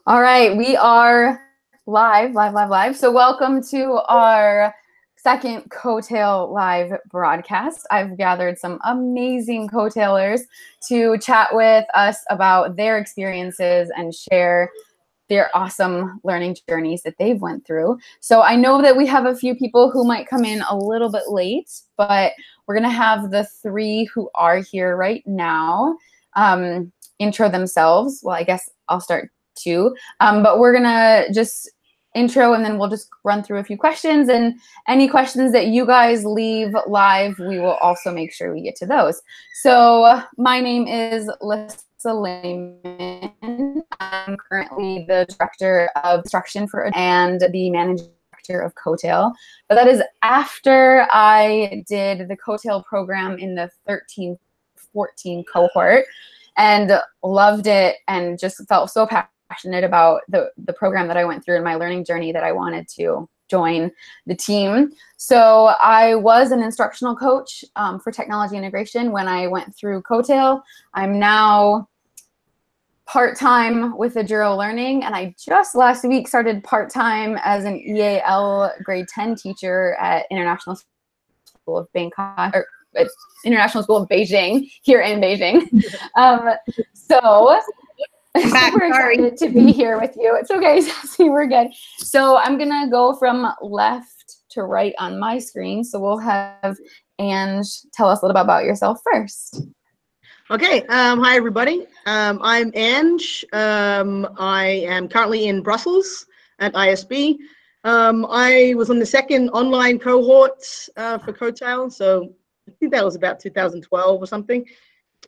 All right, we are live. So welcome to our second COETAIL live broadcast. I've gathered some amazing COETAILers to chat with us about their experiences and share their awesome learning journeys that they've went through. So I know that we have a few people who might come in a little bit late, but we're gonna have the three who are here right now intro themselves. Well, I guess I'll start too, but we're gonna just intro and then we'll just run through a few questions, and any questions that you guys leave live, we will also make sure we get to those. So my name is Lisa Lehman. I'm currently the director of instruction and the managing director of COETAIL, but that is after I did the COETAIL program in the 13-14 cohort and loved it and just felt so passionate about the program that I went through and my learning journey that I wanted to join the team. So I was an instructional coach for technology integration when I went through COETAIL. I'm now part-time with Eduro Learning, and I just last week started part-time as an EAL grade 10 teacher at International School of Bangkok, or International School of Beijing, here in Beijing. So super excited to be here with you. It's okay, Sassy, we're good. So I'm gonna go from left to right on my screen. So we'll have Ange tell us a little bit about yourself first. Okay, hi everybody. I'm Ange. I am currently in Brussels at ISB. I was on the second online cohort for COETAIL, so I think that was about 2012 or something.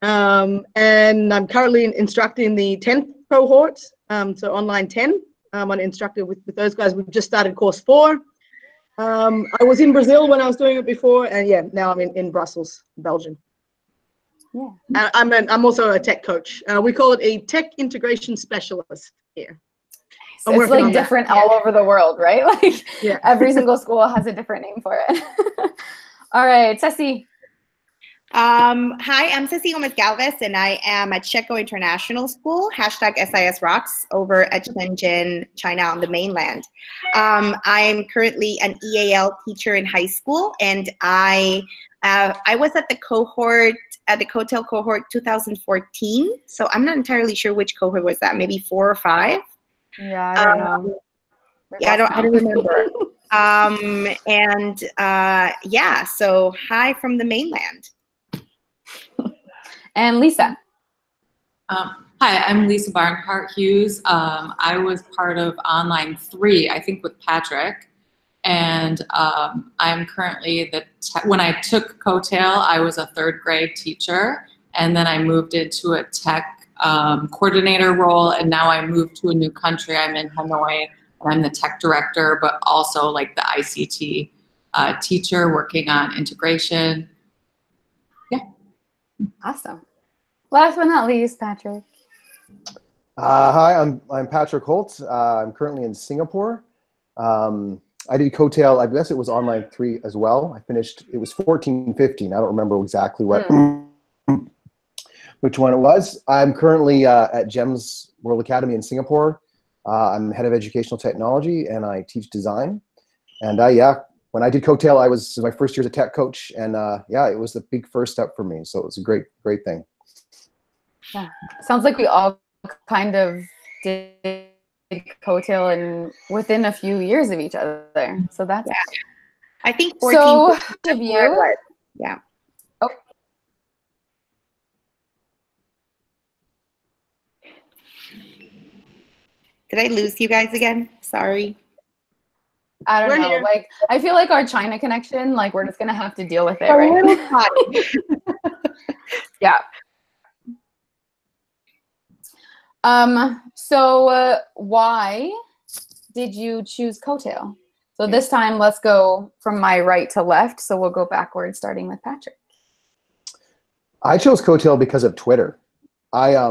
And I'm currently instructing the 10th cohort, so online 10. I'm an instructor with those guys. We've just started course 4. I was in Brazil when I was doing it before, and yeah, now I'm in Brussels, Belgium. Yeah. I'm also a tech coach. We call it a tech integration specialist here. So it's like different all over the world, right? Like every single school has a different name for it. All right, Ceci. Hi, I'm Ceci Gomez-Galvez, and I am at Checo International School, #SIS Rocks, over at Shenzhen, China on the mainland. I'm currently an EAL teacher in high school, and I was at the COETAIL cohort 2014, so I'm not entirely sure which cohort was that, maybe 4 or 5? Yeah, I don't know. Yeah, I don't remember. Yeah, so hi from the mainland. And Lisa. Hi, I'm Lisa Barnhart Hughes. I was part of Online 3, I think with Patrick. And I'm currently when I took COETAIL, I was a 3rd grade teacher. And then I moved into a tech coordinator role. And now I moved to a new country. I'm in Hanoi. And I'm the tech director, but also like the ICT teacher working on integration. Yeah. Awesome. Last but not least, Patrick. Hi, I'm Patrick Holt. I'm currently in Singapore. I did COETAIL, I guess it was online 3 as well. I finished, it was 14-15. I don't remember exactly what, which one it was. I'm currently at GEMS World Academy in Singapore. I'm head of educational technology and I teach design. And yeah, when I did COETAIL, it was my first year as a tech coach. And yeah, it was the big first step for me. So it was a great thing. Yeah, sounds like we all kind of did COETAIL and within a few years of each other. So that's I think 14 so of you. Yeah. Oh. Did I lose you guys again? Sorry. I don't know. Like I feel like our China connection, like we're just gonna have to deal with it, right? Yeah. So why did you choose COETAIL? So this time, let's go from my right to left. So we'll go backwards, starting with Patrick. I chose COETAIL because of Twitter. I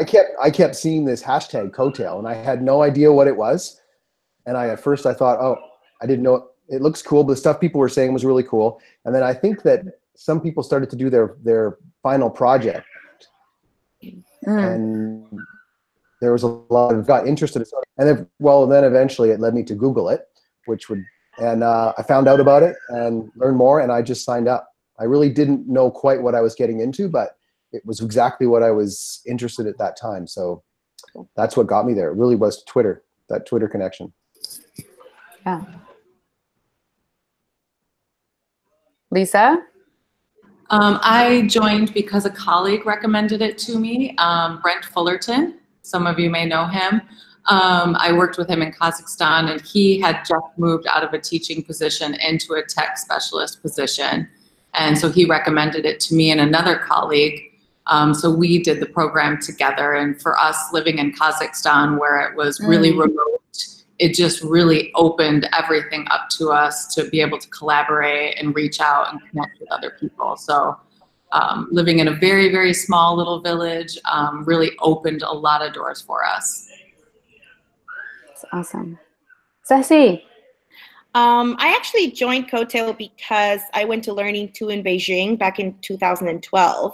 kept seeing this hashtag COETAIL, and I had no idea what it was. And at first I thought, oh, I didn't know it looks cool, but the stuff people were saying was really cool. And then I think that some people started to do their final project. And there was a lot of got interested. And then, well, then eventually it led me to Google it, and I found out about it and learned more, and I just signed up. I really didn't know quite what I was getting into, but it was exactly what I was interested in at that time. So that's what got me there. It really was Twitter, that Twitter connection. Yeah. Lisa? I joined because a colleague recommended it to me, Brent Fullerton. Some of you may know him. I worked with him in Kazakhstan, and he had just moved out of a teaching position into a tech specialist position. And so he recommended it to me and another colleague. So we did the program together. And for us living in Kazakhstan, where it was really remote, it just really opened everything up to us to be able to collaborate and reach out and connect with other people. So living in a very, very small little village really opened a lot of doors for us. That's awesome. Ceci? I actually joined COETAIL because I went to Learning 2 in Beijing back in 2012.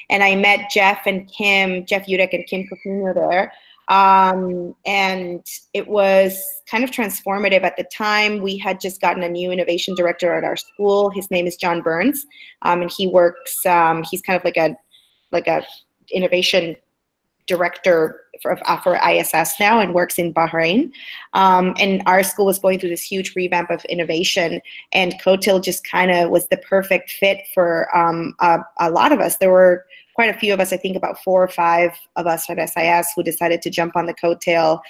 And I met Jeff and Kim, Jeff Udek and Kim Coutinho there. And it was kind of transformative. At the time, we had just gotten a new innovation director at our school. His name is John Burns, and he works. He's kind of like a innovation director for ISS now, and works in Bahrain. And our school was going through this huge revamp of innovation, and COETAIL just kind of was the perfect fit for a lot of us. There were quite a few of us, I think about 4 or 5 of us at SIS, who decided to jump on the COETAIL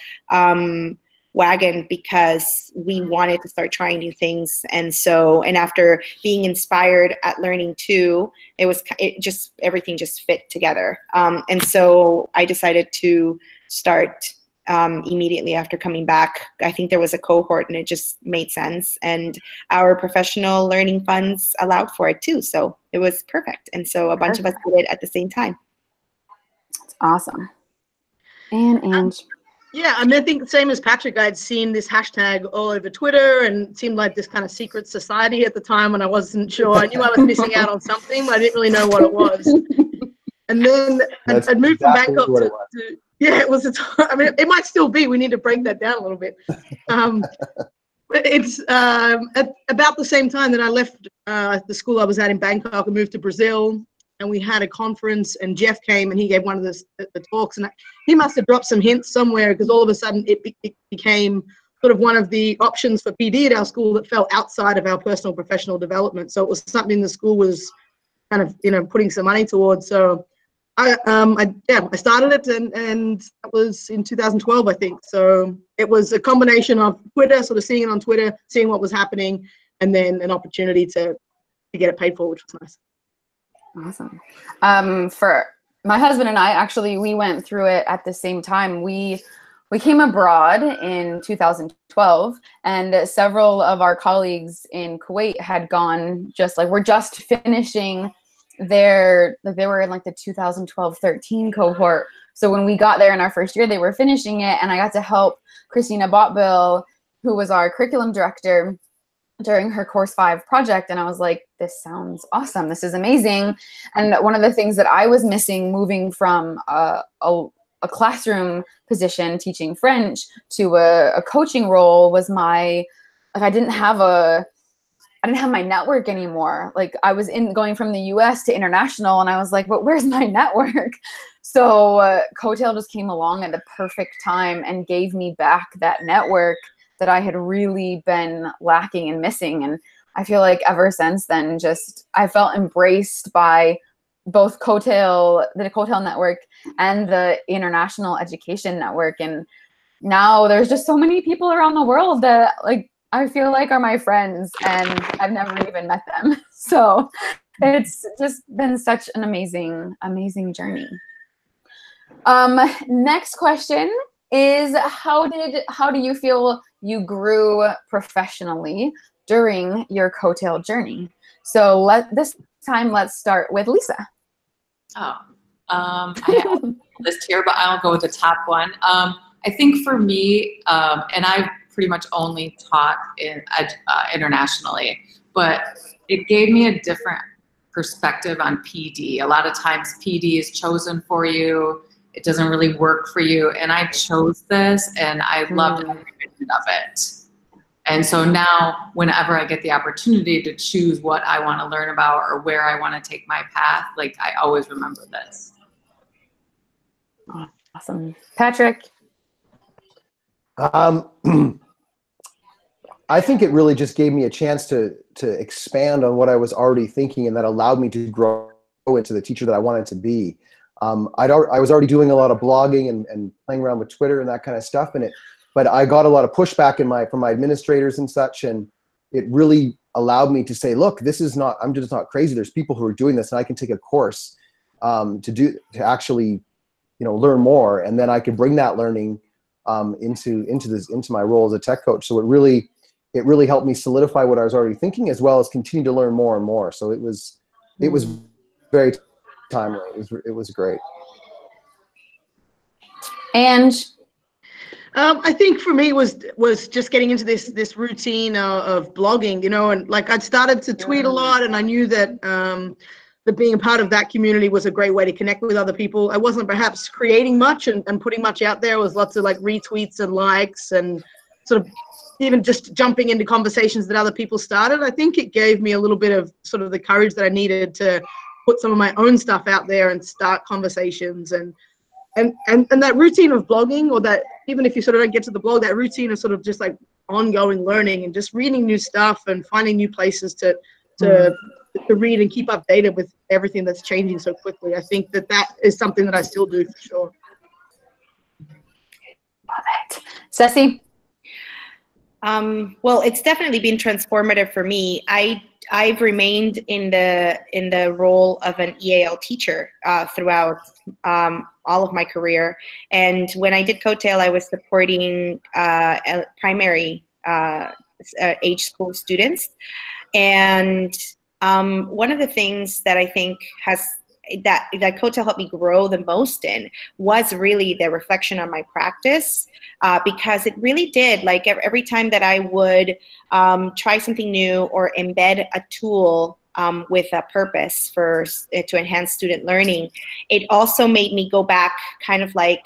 wagon because we wanted to start trying new things. And so, and after being inspired at Learning 2, everything just fit together. And so I decided to start immediately after coming back. I think there was a cohort and it just made sense. And our professional learning funds allowed for it too. So it was perfect. And so a bunch of us did it at the same time. That's awesome. And yeah, I mean, I think same as Patrick, I'd seen this hashtag all over Twitter, and it seemed like this kind of secret society at the time when I wasn't sure. I knew I was missing out on something, but I didn't really know what it was. And then I'd moved from Bangkok to yeah, it was I mean, it might still be. We need to break that down a little bit. But it's at about the same time that I left the school I was at in Bangkok and moved to Brazil. And we had a conference, and Jeff came and he gave one of the talks, and he must have dropped some hints somewhere, because all of a sudden it became sort of one of the options for PD at our school that fell outside of our personal professional development. So it was something the school was kind of, you know, putting some money towards. So I started it, and that was in 2012, I think. So it was a combination of Twitter, sort of seeing it on Twitter, seeing what was happening, and then an opportunity to get it paid for, which was nice. Awesome. For my husband and I, actually, we went through it at the same time. We came abroad in 2012, and several of our colleagues in Kuwait had gone we're just finishing they were in like the 2012-13 cohort. So when we got there in our first year, they were finishing it, and I got to help Christina Botbill, who was our curriculum director, during her course 5 project. And I was like, this sounds awesome. This is amazing. And one of the things that I was missing moving from a classroom position teaching French to a coaching role was I didn't have my network anymore. Like, I was going from the US to international, and I was like, but where's my network? So COETAIL just came along at the perfect time and gave me back that network that I had really been lacking and missing. And I feel like ever since then, I felt embraced by both COETAIL, the COETAIL network, and the International Education Network. And now there's just so many people around the world that I feel like are my friends, and I've never even met them. So it's just been such an amazing, amazing journey. Next question is, how do you feel you grew professionally during your COETAIL journey? So let's start with Lisa. I have a list here, but I'll go with the top one. I think for me, and I've pretty much only taught internationally, but it gave me a different perspective on PD. A lot of times PD is chosen for you. it doesn't really work for you. And I chose this, and I loved every minute of it. And so now whenever I get the opportunity to choose what I want to learn about or where I want to take my path, like I always remember this. Awesome. Patrick? I think it really just gave me a chance to expand on what I was already thinking, and that allowed me to grow into the teacher that I wanted to be. I was already doing a lot of blogging and playing around with Twitter and that kind of stuff, but I got a lot of pushback from my administrators and such, and it really allowed me to say, look, I'm just not crazy. There's people who are doing this, and I can take a course to actually, learn more, and then I can bring that learning into my role as a tech coach. So it really helped me solidify what I was already thinking, as well as continue to learn more and more. So it was very timely. It was great. And I think for me was just getting into this routine of blogging, and like I'd started to tweet a lot, and I knew that that being a part of that community was a great way to connect with other people. I wasn't perhaps creating much and putting much out there. It was lots of like retweets and likes and sort of even just jumping into conversations that other people started. I think it gave me a little bit of sort of the courage that I needed to put some of my own stuff out there and start conversations and that routine of blogging, or that even if you sort of don't get to the blog, that routine of sort of just like ongoing learning and just reading new stuff and finding new places to read and keep updated with everything that's changing so quickly. I think that is something that I still do for sure. Love it. Ceci? Well, it's definitely been transformative for me. I've remained in the role of an EAL teacher throughout all of my career. And when I did COETAIL, I was supporting primary age school students. And one of the things that I think that COETAIL helped me grow the most in was really the reflection on my practice, because it really did, like every time that I would try something new or embed a tool with a purpose to enhance student learning, it also made me go back go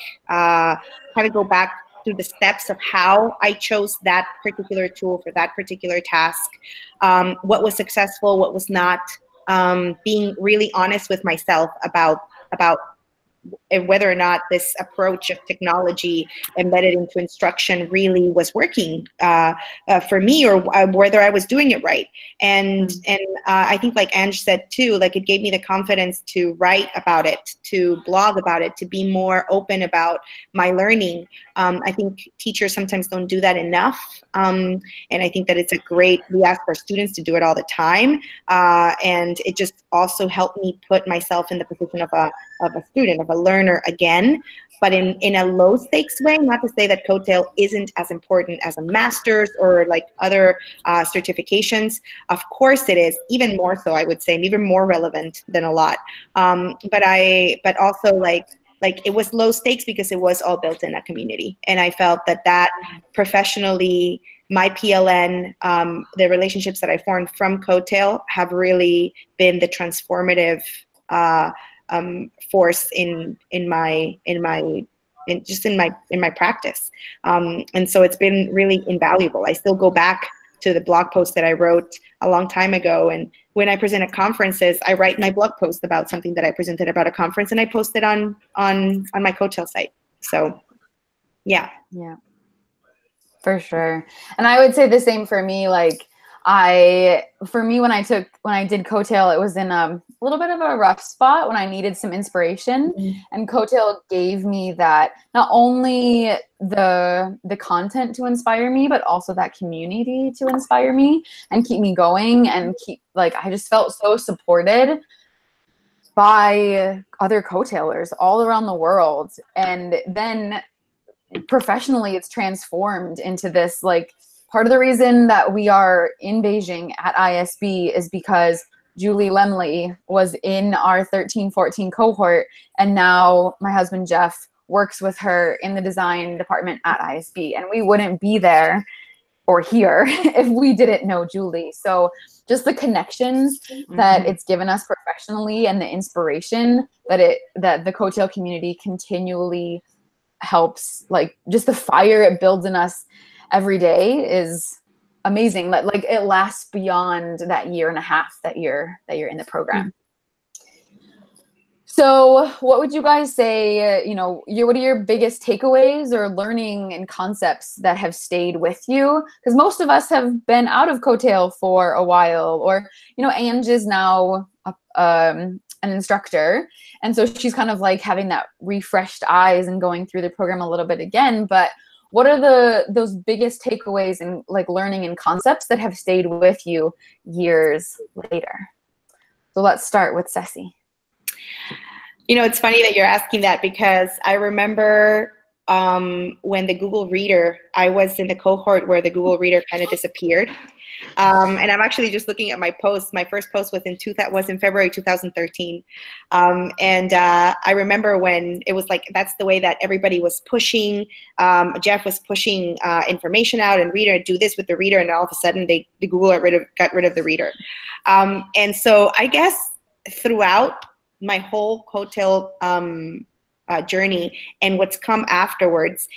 back through the steps of how I chose that particular tool for that particular task, what was successful, what was not, being really honest with myself about whether or not this approach of technology embedded into instruction really was working for me, or whether I was doing it right. And I think, like Ange said too, like it gave me the confidence to write about it, to blog about it, to be more open about my learning. I think teachers sometimes don't do that enough. And I think that we ask our students to do it all the time. And it just also helped me put myself in the position of a student, of a learner again, but in a low stakes way. Not to say that COETAIL isn't as important as a master's or like other certifications. Of course it is, even more so, I would say, and even more relevant than a lot. But also like it was low stakes because it was all built in a community. And I felt that professionally, my PLN, the relationships that I formed from COETAIL have really been the transformative force in my practice. And so it's been really invaluable. I still go back to the blog post that I wrote a long time ago, and when I present at conferences, I write my blog post about something that I presented about a conference, and I post it on my COETAIL site. So yeah, for sure. And I would say the same for me. Like when I did COETAIL, it was in a little bit of a rough spot when I needed some inspiration. And COETAIL gave me that, not only the content to inspire me, but also that community to inspire me and keep me going, and I just felt so supported by other COETAIlers all around the world. And then professionally, it's transformed into this, like, part of the reason that we are in Beijing at ISB is because Julie Lemley was in our 13-14 cohort, and now my husband Jeff works with her in the design department at ISB, and we wouldn't be there or here if we didn't know Julie. So just the connections that it's given us professionally and the inspiration that the COETAIL community continually helps, like just the fire it builds in us every day is amazing. Like it lasts beyond that year and a half that you're in the program. So what would you guys say, what are your biggest takeaways or learning and concepts that have stayed with you? Because most of us have been out of COETAIL for a while, or, Ange is now an instructor. And so she's kind of like having that refreshed eyes and going through the program a little bit again. But what are those biggest takeaways and like learning and concepts that have stayed with you years later? So let's start with Ceci. It's funny that you're asking that, because I remember when the Google Reader, I was in the cohort where the Google Reader kind of disappeared. And I'm actually just looking at my post. My first post was in February 2013. I remember when it was like, that's the way that everybody was pushing. Jeff was pushing information out, and Reader, do this with the Reader, and all of a sudden the Google got rid of the Reader. And so I guess throughout my whole COETAIL journey and what's come afterwards,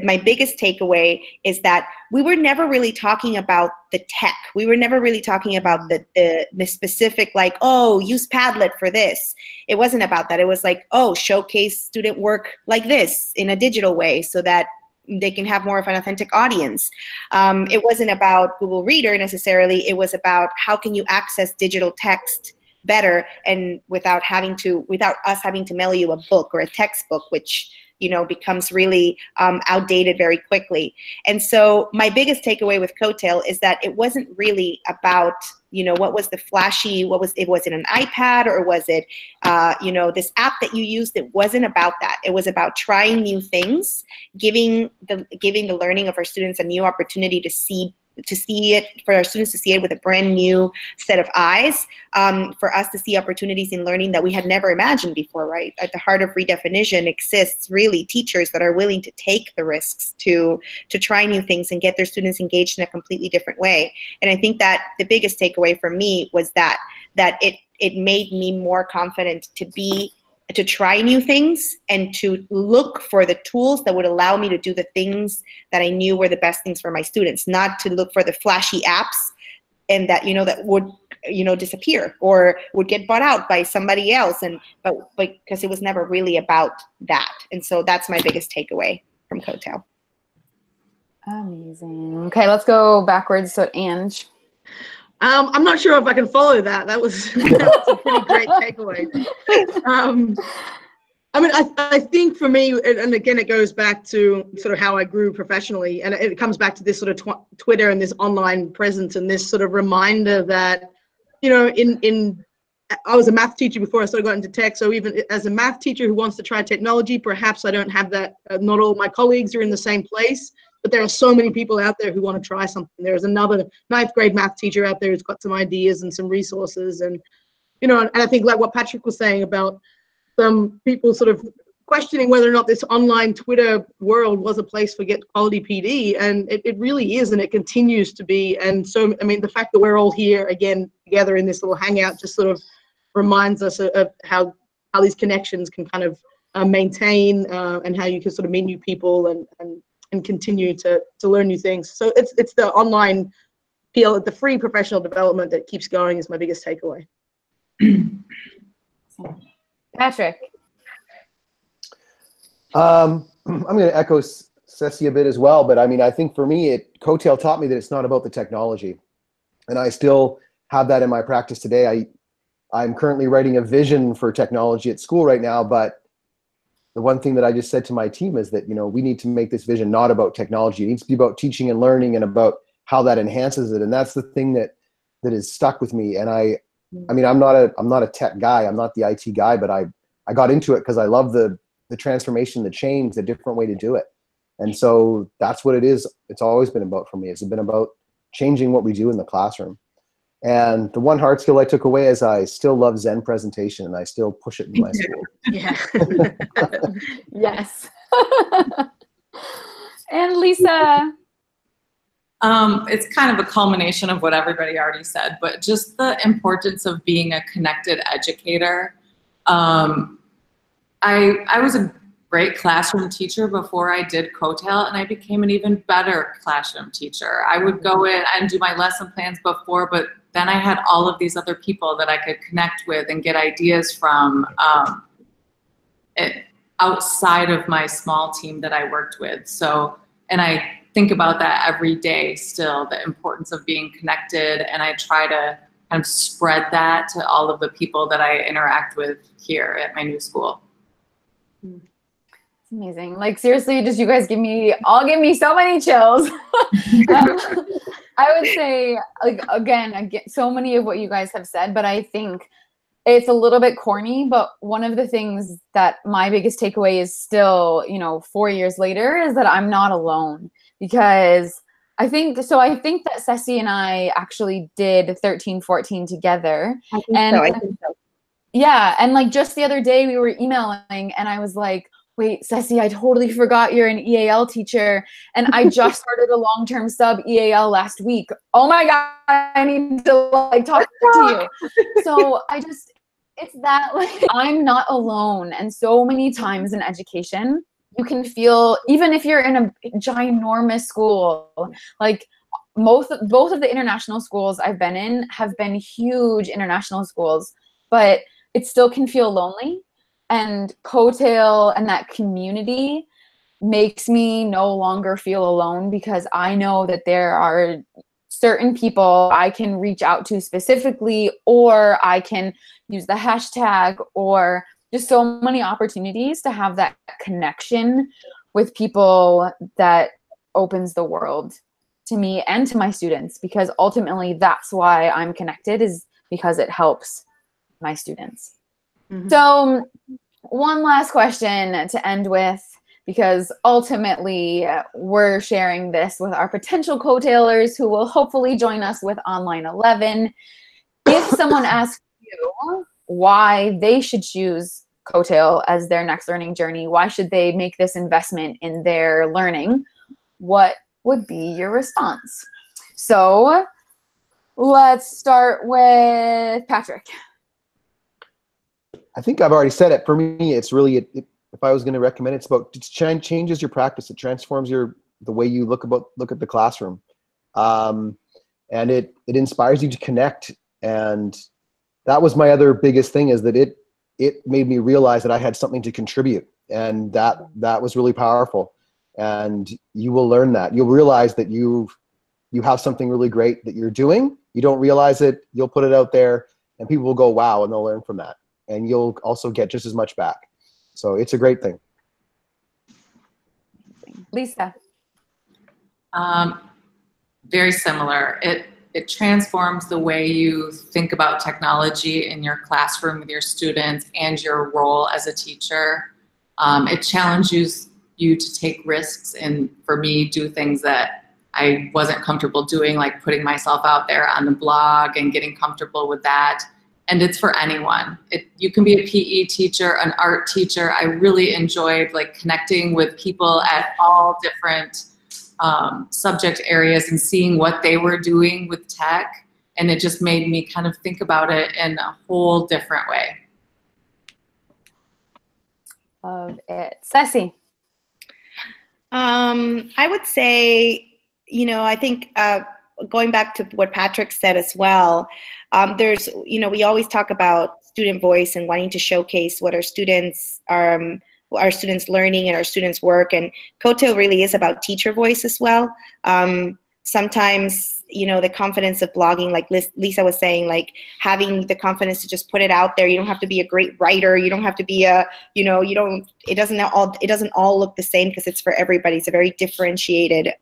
my biggest takeaway is that we were never really talking about the tech. We were never really talking about the specific, like, oh, use Padlet for this. It wasn't about that. It was like, oh, showcase student work like this in a digital way so that they can have more of an authentic audience. It wasn't about Google Reader necessarily. It was about how can you access digital text better, and without us having to mail you a book or a textbook, which becomes really outdated very quickly. And so my biggest takeaway with COETAIL is that it wasn't really about what was the flashy, was it an iPad, or was it this app that you used? It wasn't about that. It was about trying new things, giving the learning of our students a new opportunity to see it, for our students to see it with a brand new set of eyes, for us to see opportunities in learning that we had never imagined before, right? At the heart of redefinition exists really teachers that are willing to take the risks to try new things and get their students engaged in a completely different way. And I think that the biggest takeaway for me was that it made me more confident to try new things and to look for the tools that would allow me to do the things that I knew were the best things for my students, not to look for the flashy apps and that, that would, disappear or would get bought out by somebody else. But because it was never really about that. And so that's my biggest takeaway from COETAIL. Amazing. Okay, let's go backwards. So Ange. I'm not sure if I can follow that. That was a pretty great takeaway. I think for me, and again, it goes back to sort of how I grew professionally, and it comes back to this sort of Twitter and this online presence and this sort of reminder that, I was a math teacher before I started going into tech. So even as a math teacher who wants to try technology, perhaps I don't have that. Not all my colleagues are in the same place. But there are so many people out there who want to try something. There's another 9th grade math teacher out there who's got some ideas and some resources. And, and I think like what Patrick was saying about some people sort of questioning whether or not this online Twitter world was a place for get quality PD. And it really is, and it continues to be. And so, the fact that we're all here again together in this little hangout just sort of reminds us of how these connections can kind of maintain and how you can sort of meet new people and continue to learn new things. So it's the online the free professional development that keeps going is my biggest takeaway. Patrick. I'm going to echo Ceci a bit as well, but I think for me, COETAIL taught me that it's not about the technology, and I still have that in my practice today. I'm currently writing a vision for technology at school right now, but the one thing that I just said to my team is that, we need to make this vision not about technology. It needs to be about teaching and learning and about how that enhances it. And that's the thing that is stuck with me. And I'm not a tech guy. I'm not the IT guy, but I got into it because I love the transformation, the change, the different way to do it. And so that's what it is. It's always been about for me. It's been about changing what we do in the classroom. And the one hard skill I took away is I still love Zen presentation, and I still push it in my school. Yeah. Yes. And Lisa. It's kind of a culmination of what everybody already said, but just the importance of being a connected educator. I was a great classroom teacher before I did COETAIL, and I became an even better classroom teacher. I would go in and do my lesson plans before, but then I had all of these other people that I could connect with and get ideas from outside of my small team that I worked with. So, and I think about that every day still, the importance of being connected, and I try to kind of spread that to all of the people that I interact with here at my new school. It's amazing. Like, seriously, just you guys give me so many chills. I would say, like, again, so many of what you guys have said, but I think it's a little bit corny, but one of the things that my biggest takeaway is still, 4 years later, is that I'm not alone. Because I think that Ceci and I actually did 13-14 together. I think so. Yeah, and like just the other day we were emailing and I was like, wait, Ceci, I totally forgot you're an EAL teacher, and I just started a long-term sub EAL last week. Oh my God, I need to like talk to you. So it's that, like, I'm not alone. And so many times in education, you can feel, even if you're in a ginormous school, like both of the international schools I've been in have been huge international schools, but it still can feel lonely. And COETAIL and that community makes me no longer feel alone, because I know that there are certain people I can reach out to specifically, or I can use the hashtag, or just so many opportunities to have that connection with people that opens the world to me and to my students, because ultimately that's why I'm connected, is because it helps my students. Mm-hmm. So one last question to end with, because ultimately we're sharing this with our potential COETAILers who will hopefully join us with Online 11. If someone asks you why they should choose COETAIL as their next learning journey, why should they make this investment in their learning, what would be your response? So let's start with Patrick. I think I've already said it. For me, it's really, if I was going to recommend it, it's about, it changes your practice. It transforms the way you look at the classroom. And it inspires you to connect. And that was my other biggest thing, is that it made me realize that I had something to contribute. And that was really powerful. And you will learn that. You'll realize that you have something really great that you're doing. You don't realize it. You'll put it out there and people will go, wow, and they'll learn from that. And you'll also get just as much back. So it's a great thing. Lisa. Very similar. It transforms the way you think about technology in your classroom with your students and your role as a teacher. It challenges you to take risks, and for me, do things that I wasn't comfortable doing, like putting myself out there on the blog and getting comfortable with that. And it's for anyone. You can be a PE teacher, an art teacher. I really enjoyed like connecting with people at all different subject areas and seeing what they were doing with tech. And it just made me kind of think about it in a whole different way. Love it. Ceci. I would say, I think going back to what Patrick said as well, there's, we always talk about student voice and wanting to showcase what our students learning and our students' work, and COETAIL really is about teacher voice as well. Sometimes, the confidence of blogging, like Lisa was saying, like having the confidence to just put it out there. You don't have to be a great writer. You don't have to be it doesn't all look the same, because it's for everybody. It's a very differentiated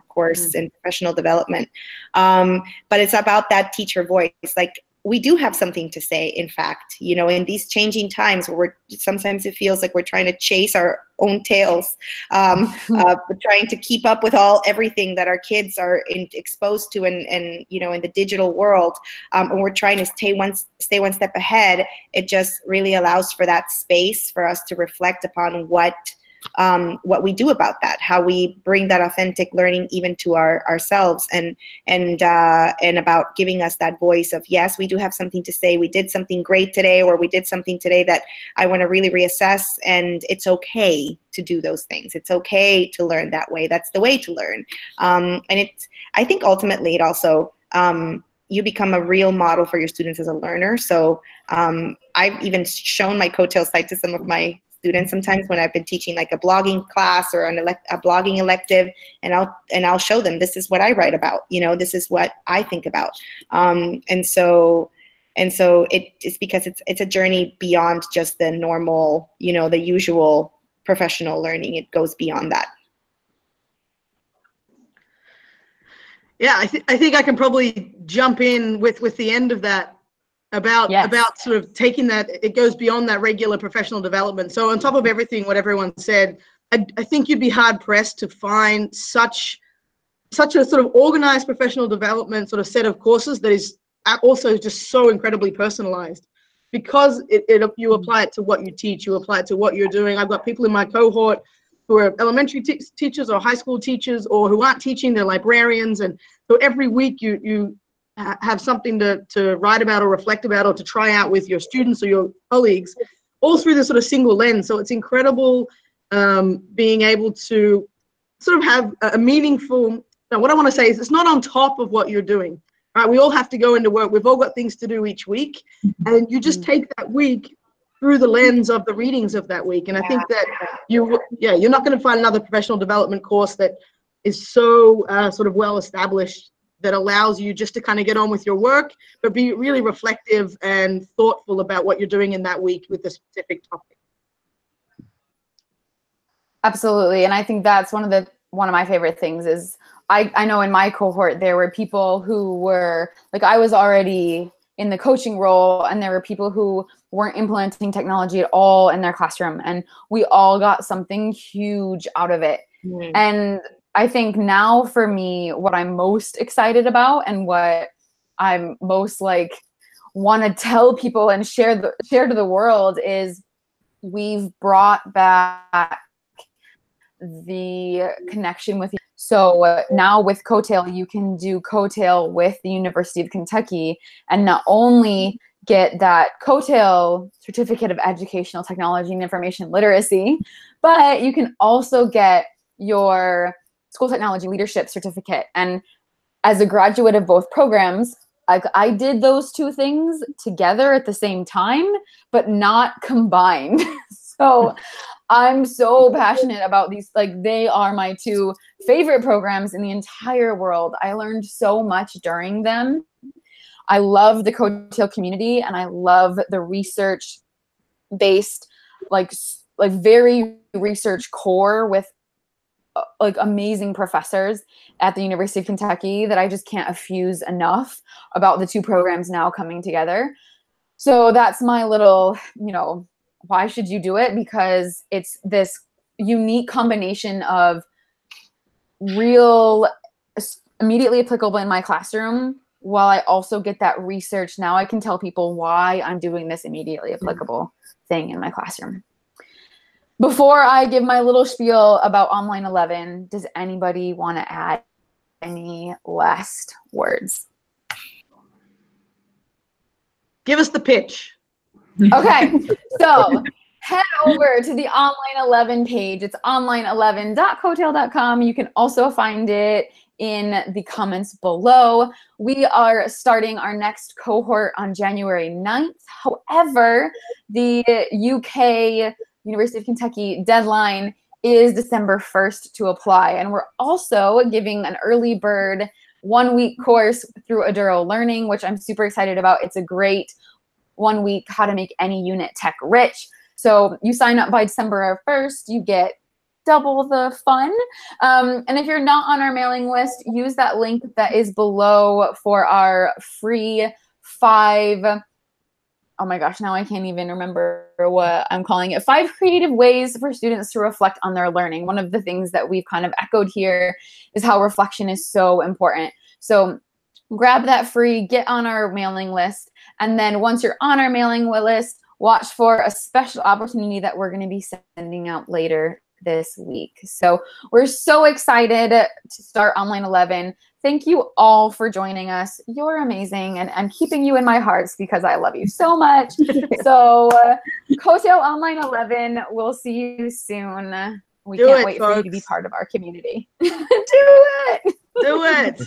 course in professional development. But it's about that teacher voice. Like, we do have something to say, in fact, in these changing times where sometimes it feels like we're trying to chase our own tails, we're trying to keep up with everything that our kids are exposed to in the digital world, and we're trying to stay one step ahead. It just really allows for that space for us to reflect upon what what we do about that, how we bring that authentic learning even to ourselves, and about giving us that voice of, yes, we do have something to say, we did something great today, or we did something today that I want to really reassess, and it's okay to do those things. It's okay to learn that way. That's the way to learn. And I think ultimately it also, you become a real model for your students as a learner. So I've even shown my COETAIL site to some of my students sometimes when I've been teaching like a blogging class or a blogging elective, and I'll show them, this is what I write about, you know, this is what I think about. And so it's because it's a journey beyond just the normal, you know, the usual professional learning. It goes beyond that. Yeah, I think I can probably jump in with the end of that about sort of taking that, it goes beyond that regular professional development. So on top of everything, what everyone said, I think you'd be hard pressed to find such a sort of organized professional development sort of set of courses that is also just so incredibly personalized, because you apply it to what you teach, you apply it to what you're doing. I've got people in my cohort who are elementary teachers or high school teachers, or who aren't teaching, they're librarians. And so every week you have something to write about or reflect about or to try out with your students or your colleagues, all through this sort of single lens. So it's incredible being able to sort of have a meaningful, now what I want to say is it's not on top of what you're doing, right? We all have to go into work. We've all got things to do each week, and you just take that week through the lens of the readings of that week. And I think that you're not going to find another professional development course that is so sort of well established, that allows you just to kind of get on with your work, but be really reflective and thoughtful about what you're doing in that week with the specific topic. Absolutely. And I think that's one of my favorite things is I know in my cohort, there were people who were like, I was already in the coaching role, and there were people who weren't implementing technology at all in their classroom, and we all got something huge out of it. And I think now for me, what I'm most excited about and what I'm most like want to tell people and share to the world is we've brought back the connection with. So now with COETAIL, you can do COETAIL with the University of Kentucky and not only get that COETAIL Certificate of Educational Technology and Information Literacy, but you can also get your School Technology Leadership Certificate. And as a graduate of both programs, I did those two things together at the same time, but not combined. So I'm so passionate about these. Like, they are my two favorite programs in the entire world. I learned so much during them. I love the COETAIL community, and I love the research-based, like very research core with like amazing professors at the University of Kentucky that I just can't effuse enough about the two programs now coming together. So that's my little, you know, why should you do it? Because it's this unique combination of real, immediately applicable in my classroom, while I also get that research. Now I can tell people why I'm doing this immediately applicable thing in my classroom. Before I give my little spiel about Online 11, does anybody want to add any last words? Give us the pitch. Okay, so head over to the Online 11 page. It's online11.coetail.com. You can also find it in the comments below. We are starting our next cohort on January 9th. However, the UK University of Kentucky deadline is December 1st to apply. And we're also giving an early bird 1-week course through Eduro Learning, which I'm super excited about. It's a great 1-week how to make any unit tech rich. So you sign up by December 1st, you get double the fun. And if you're not on our mailing list, use that link that is below for our free 5, oh my gosh, now I can't even remember what I'm calling it. 5 creative ways for students to reflect on their learning. One of the things that we've kind of echoed here is how reflection is so important. So grab that free, get on our mailing list. And then once you're on our mailing list, watch for a special opportunity that we're going to be sending out later this week. So we're so excited to start Online 11. Thank you all for joining us. You're amazing, and I'm keeping you in my hearts because I love you so much. So COETAIL Online 11, we'll see you soon. We can't wait for you to be part of our community. Do it! Do it!